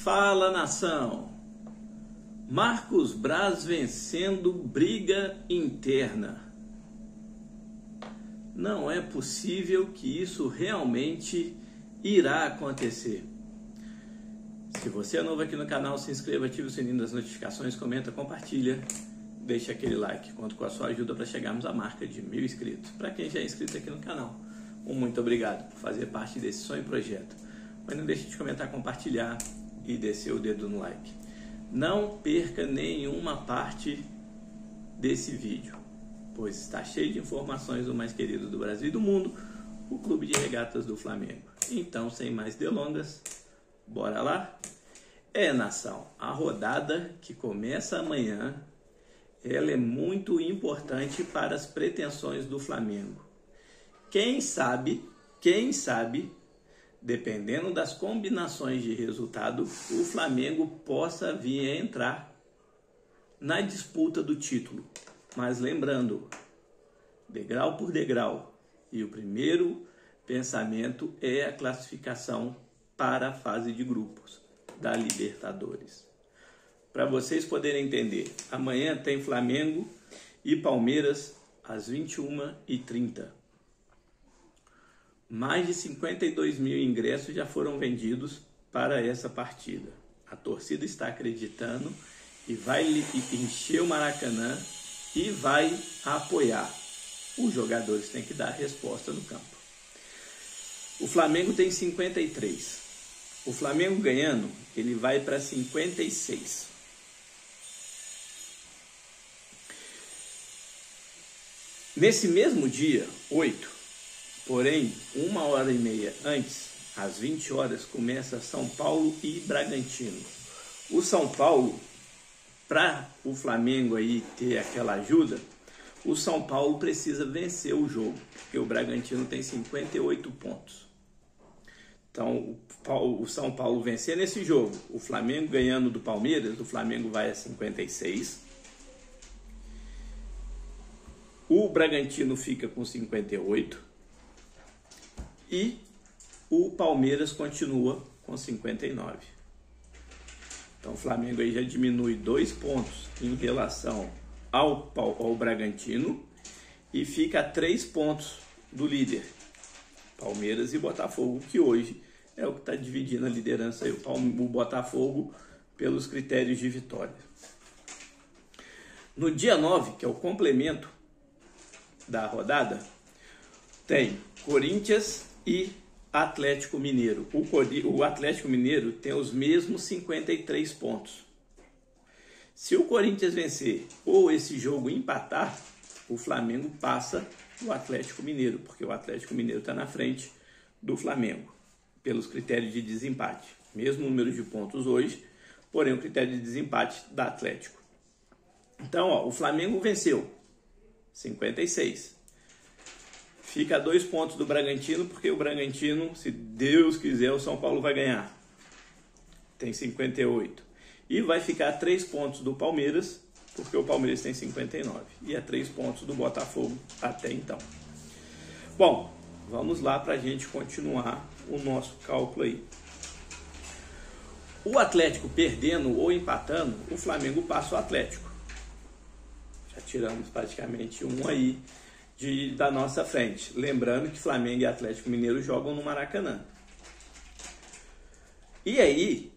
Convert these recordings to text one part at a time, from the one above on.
Fala, nação! Marcos Braz vencendo briga interna. Não é possível que isso realmente irá acontecer. Se você é novo aqui no canal, se inscreva, ative o sininho das notificações, comenta, compartilha, deixa aquele like. Conto com a sua ajuda para chegarmos à marca de 1000 inscritos. Para quem já é inscrito aqui no canal, muito obrigado por fazer parte desse sonho e projeto. Mas não deixe de comentar, compartilhar e descer o dedo no like. Não perca nenhuma parte desse vídeo, pois está cheio de informações do mais querido do Brasil e do mundo, o Clube de Regatas do Flamengo. Então, sem mais delongas, bora lá? Nação, a rodada que começa amanhã, ela é muito importante para as pretensões do Flamengo. Quem sabe, dependendo das combinações de resultado, o Flamengo possa vir a entrar na disputa do título. Mas lembrando, degrau por degrau, e o primeiro pensamento é a classificação para a fase de grupos da Libertadores. Para vocês poderem entender, amanhã tem Flamengo e Palmeiras às 21h30. Mais de 52 mil ingressos já foram vendidos para essa partida. A torcida está acreditando e vai encher o Maracanã e vai apoiar. Os jogadores têm que dar a resposta no campo. O Flamengo tem 53. O Flamengo ganhando, ele vai para 56. Nesse mesmo dia, 8, porém, 1h30 antes, às 20 horas, começa São Paulo e Bragantino. O São Paulo, para o Flamengo aí ter aquela ajuda, o São Paulo precisa vencer o jogo, porque o Bragantino tem 58 pontos. Então, o São Paulo vencer nesse jogo, o Flamengo ganhando do Palmeiras, o Flamengo vai a 56. O Bragantino fica com 58. E o Palmeiras continua com 59. Então o Flamengo aí já diminui 2 pontos em relação ao Bragantino e fica a 3 pontos do líder, Palmeiras e Botafogo, que hoje é o que está dividindo a liderança aí, o Botafogo pelos critérios de vitória. No dia 9, que é o complemento da rodada, tem Corinthians e Atlético Mineiro. O Atlético Mineiro tem os mesmos 53 pontos. Se o Corinthians vencer ou esse jogo empatar, o Flamengo passa o Atlético Mineiro, porque o Atlético Mineiro está na frente do Flamengo, pelos critérios de desempate. Mesmo número de pontos hoje, porém o critério de desempate da Atlético. Então, o Flamengo venceu 56. Fica a 2 pontos do Bragantino, porque o Bragantino, se Deus quiser, o São Paulo vai ganhar. Tem 58. E vai ficar a 3 pontos do Palmeiras, porque o Palmeiras tem 59. E a 3 pontos do Botafogo até então. Bom, vamos lá para a gente continuar o nosso cálculo aí. O Atlético perdendo ou empatando, o Flamengo passa o Atlético. Já tiramos praticamente um aí da nossa frente. Lembrando que Flamengo e Atlético Mineiro jogam no Maracanã. E aí,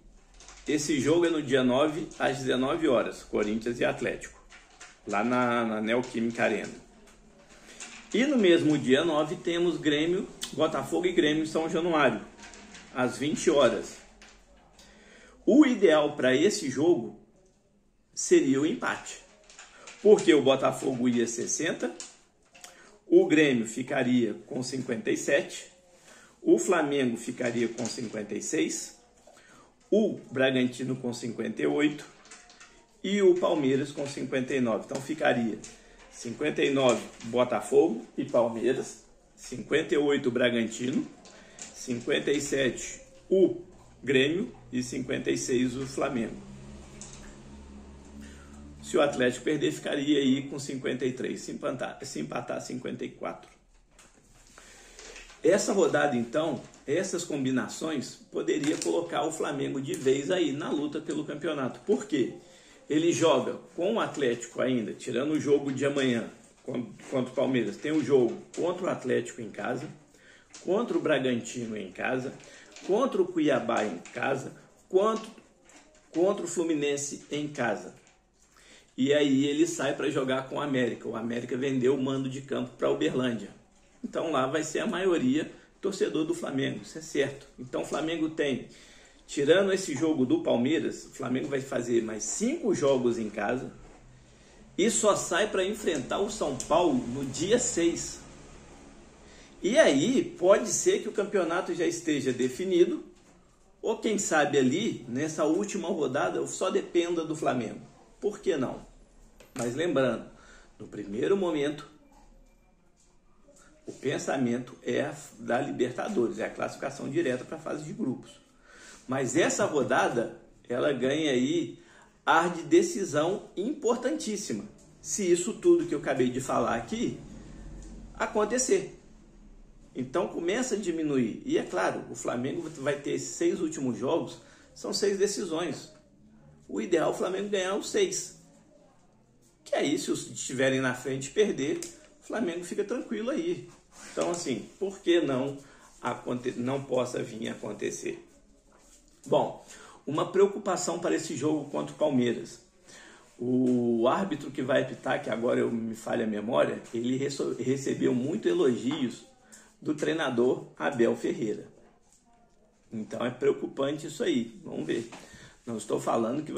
esse jogo é no dia 9, às 19 horas, Corinthians e Atlético, lá na Neoquímica Arena. E no mesmo dia 9 temos Botafogo e Grêmio em São Januário, às 20 horas. O ideal para esse jogo seria o empate, porque o Botafogo ia 60, o Grêmio ficaria com 57, o Flamengo ficaria com 56, o Bragantino com 58 e o Palmeiras com 59. Então ficaria 59 Botafogo e Palmeiras, 58 Bragantino, 57 o Grêmio e 56 o Flamengo. Se o Atlético perder, ficaria aí com 53, se empatar 54. Essa rodada, então, essas combinações poderia colocar o Flamengo de vez aí na luta pelo campeonato. Por quê? Ele joga com o Atlético ainda, tirando o jogo de amanhã contra o Palmeiras, tem o jogo contra o Atlético em casa, contra o Bragantino em casa, contra o Cuiabá em casa, contra o Fluminense em casa. E aí ele sai para jogar com o América. O América vendeu o mando de campo para Uberlândia. Então lá vai ser a maioria torcedor do Flamengo, isso é certo. Então o Flamengo tem, tirando esse jogo do Palmeiras, o Flamengo vai fazer mais 5 jogos em casa e só sai para enfrentar o São Paulo no dia 6. E aí pode ser que o campeonato já esteja definido, ou quem sabe ali, nessa última rodada, só dependa do Flamengo. Por que não? Mas lembrando, no primeiro momento, o pensamento é da Libertadores, é a classificação direta para a fase de grupos. Mas essa rodada, ela ganha aí ar de decisão importantíssima, se isso tudo que eu acabei de falar aqui acontecer. Então começa a diminuir. E é claro, o Flamengo vai ter esses 6 últimos jogos, são 6 decisões. O ideal é o Flamengo ganhar os 6. Que aí, se os estiverem na frente perder, o Flamengo fica tranquilo aí. Então, assim, por que não possa vir a acontecer? Bom, uma preocupação para esse jogo contra o Palmeiras. O árbitro que vai apitar, que agora me falha a memória, ele recebeu muitos elogios do treinador Abel Ferreira. Então é preocupante isso aí. Vamos ver. Não estou falando que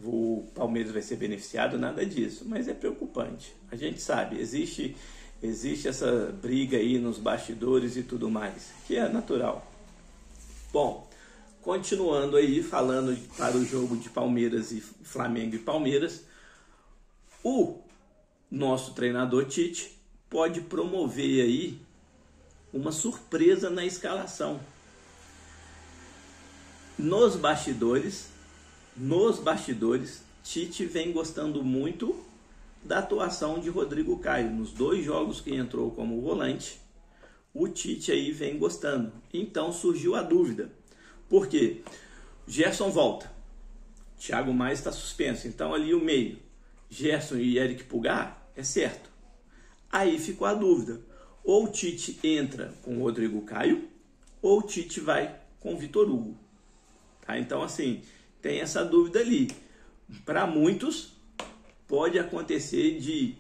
o Palmeiras vai ser beneficiado, nada disso, mas é preocupante. A gente sabe, existe essa briga aí nos bastidores e tudo mais, que é natural. Bom, continuando aí, falando para o jogo de Palmeiras e Flamengo e Palmeiras, o nosso treinador Tite pode promover aí uma surpresa na escalação. Nos bastidores, Tite vem gostando muito da atuação de Rodrigo Caio. Nos 2 jogos que entrou como volante, o Tite aí vem gostando. Então surgiu a dúvida. Por quê? Gerson volta. Thiago Maia está suspenso. Então ali o meio, Gerson e Eric Pulgar, é certo. Aí ficou a dúvida. Ou o Tite entra com o Rodrigo Caio, ou o Tite vai com o Vitor Hugo. Tá? Então, assim, tem essa dúvida ali. Para muitos, pode acontecer de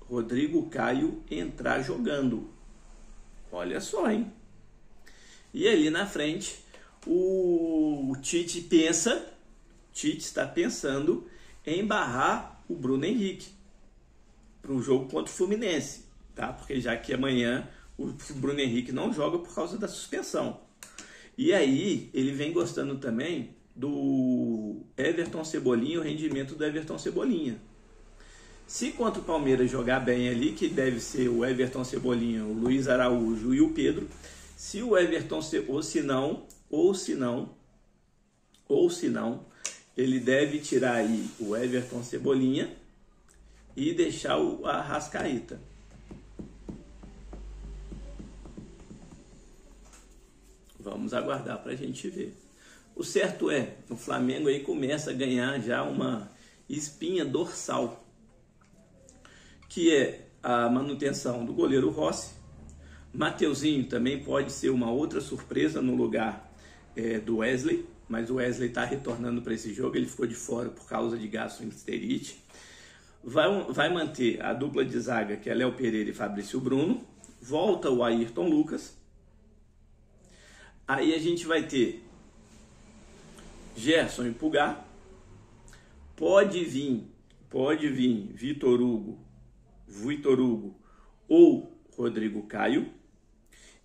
Rodrigo Caio entrar jogando. Olha só, hein? E ali na frente, o Tite está pensando em barrar o Bruno Henrique para o jogo contra o Fluminense. Tá? Porque já que amanhã o Bruno Henrique não joga por causa da suspensão. E aí ele vem gostando também do Everton Cebolinha, o rendimento do Everton Cebolinha. Se contra o Palmeiras jogar bem ali, que deve ser o Everton Cebolinha, o Luiz Araújo e o Pedro, se o Everton, ou se não, ele deve tirar aí o Everton Cebolinha e deixar o Arrascaeta. Vamos aguardar para a gente ver. O certo é, o Flamengo aí começa a ganhar já uma espinha dorsal, que é a manutenção do goleiro Rossi. Mateuzinho também pode ser uma outra surpresa no lugar do Wesley, mas o Wesley está retornando para esse jogo, ele ficou de fora por causa de gastroenterite. Vai manter a dupla de zaga, que é Léo Pereira e Fabrício Bruno. Volta o Ayrton Lucas. Aí a gente vai ter Gerson e Pulgar. Pode vir Vitor Hugo ou Rodrigo Caio.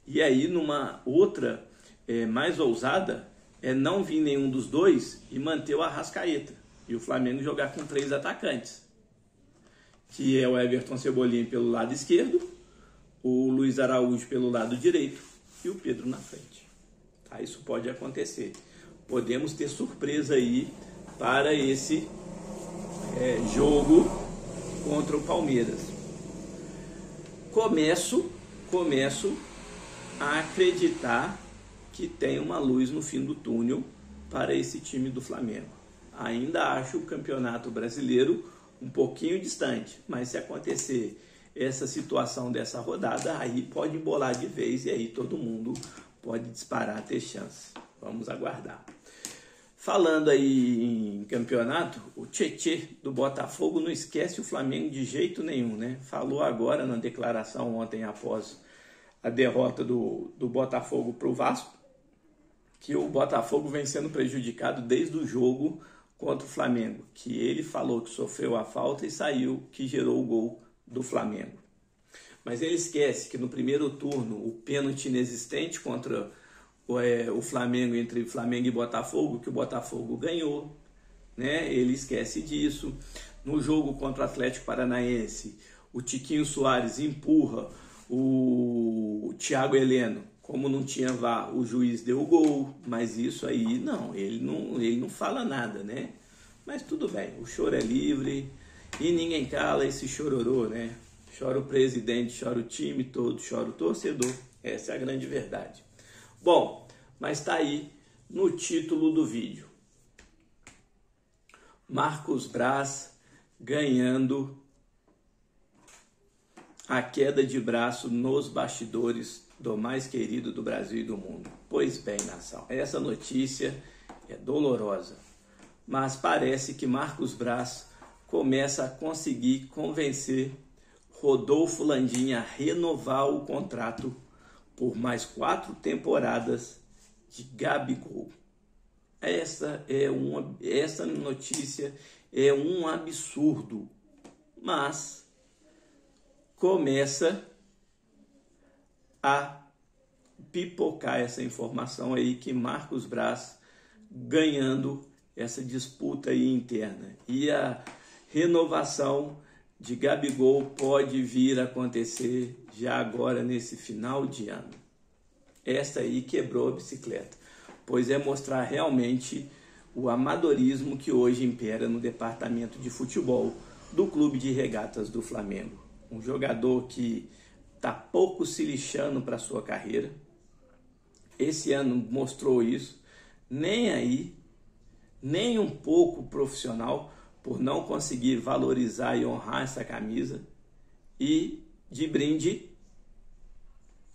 E aí numa outra mais ousada não vir nenhum dos dois e manter o Arrascaeta. E o Flamengo jogar com 3 atacantes, que é o Everton Cebolinha pelo lado esquerdo, o Luiz Araújo pelo lado direito e o Pedro na frente. Tá? Isso pode acontecer. Podemos ter surpresa aí para esse jogo contra o Palmeiras. Começo a acreditar que tem uma luz no fim do túnel para esse time do Flamengo. Ainda acho o Campeonato Brasileiro um pouquinho distante, mas se acontecer essa situação dessa rodada, aí pode embolar de vez e aí todo mundo pode disparar, ter chance. Vamos aguardar. Falando aí em campeonato, o Tietê do Botafogo não esquece o Flamengo de jeito nenhum, né? Falou agora na declaração ontem após a derrota do Botafogo para o Vasco, que o Botafogo vem sendo prejudicado desde o jogo contra o Flamengo, que ele falou que sofreu a falta e saiu, que gerou o gol do Flamengo. Mas ele esquece que no primeiro turno o pênalti inexistente contra o Flamengo, entre Flamengo e Botafogo, que o Botafogo ganhou, né? Ele esquece disso. No jogo contra o Atlético Paranaense, o Tiquinho Soares empurra o Thiago Heleno. Como não tinha VAR, o juiz deu o gol, mas isso aí ele não fala nada, né? Mas tudo bem, o choro é livre e ninguém cala esse chororô, né? Chora o presidente, chora o time todo, chora o torcedor. Essa é a grande verdade. Bom, mas está aí no título do vídeo. Marcos Braz ganhando a queda de braço nos bastidores do mais querido do Brasil e do mundo. Pois bem, nação, essa notícia é dolorosa, mas parece que Marcos Braz começa a conseguir convencer Rodolfo Landim a renovar o contrato por mais 4 temporadas de Gabigol. Essa notícia é um absurdo, mas começa a pipocar essa informação aí que Marcos Braz ganhando essa disputa aí interna. E a renovação de Gabigol pode vir a acontecer já agora nesse final de ano. Essa aí quebrou a bicicleta, pois é mostrar realmente o amadorismo que hoje impera no departamento de futebol do Clube de Regatas do Flamengo. Um jogador que está pouco se lixando para a sua carreira. Esse ano mostrou isso. Nem aí, nem um pouco profissional, por não conseguir valorizar e honrar essa camisa. E, de brinde,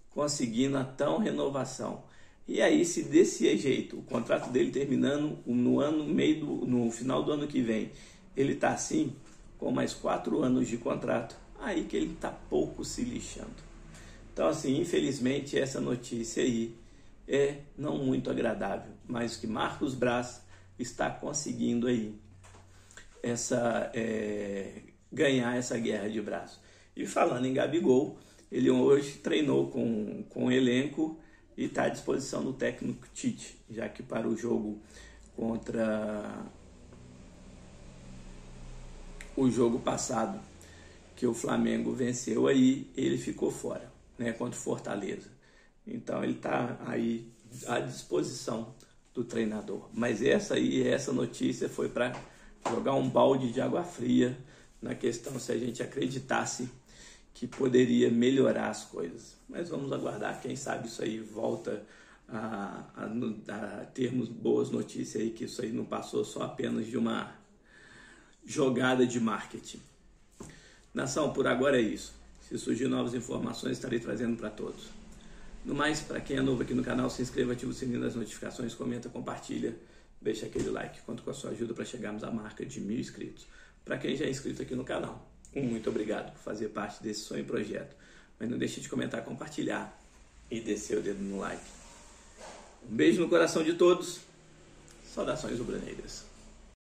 conseguindo a tão renovação. E aí, se desse jeito, o contrato dele terminando no final do ano que vem, ele está assim, com mais 4 anos de contrato, aí que ele está pouco se lixando. Então, assim, infelizmente, essa notícia aí é não muito agradável, mas que Marcos Braz está conseguindo aí ganhar essa guerra de braço. E falando em Gabigol, ele hoje treinou com o elenco e está à disposição do técnico Tite, já que para o jogo contra o jogo passado, que o Flamengo venceu aí, ele ficou fora, né, contra o Fortaleza. Então ele está aí à disposição do treinador. Mas essa notícia foi para jogar um balde de água fria na questão se a gente acreditasse que poderia melhorar as coisas. Mas vamos aguardar, quem sabe isso aí volta a termos boas notícias aí, que isso aí não passou só apenas de uma jogada de marketing. Nação, por agora é isso. Se surgir novas informações, estarei trazendo para todos. No mais, para quem é novo aqui no canal, se inscreva, ativa o sininho das notificações, comenta, compartilha, deixa aquele like. Conto com a sua ajuda para chegarmos à marca de 1000 inscritos. Para quem já é inscrito aqui no canal, muito obrigado por fazer parte desse sonho e projeto. Mas não deixe de comentar, compartilhar e descer o dedo no like. Um beijo no coração de todos. Saudações rubro-negras.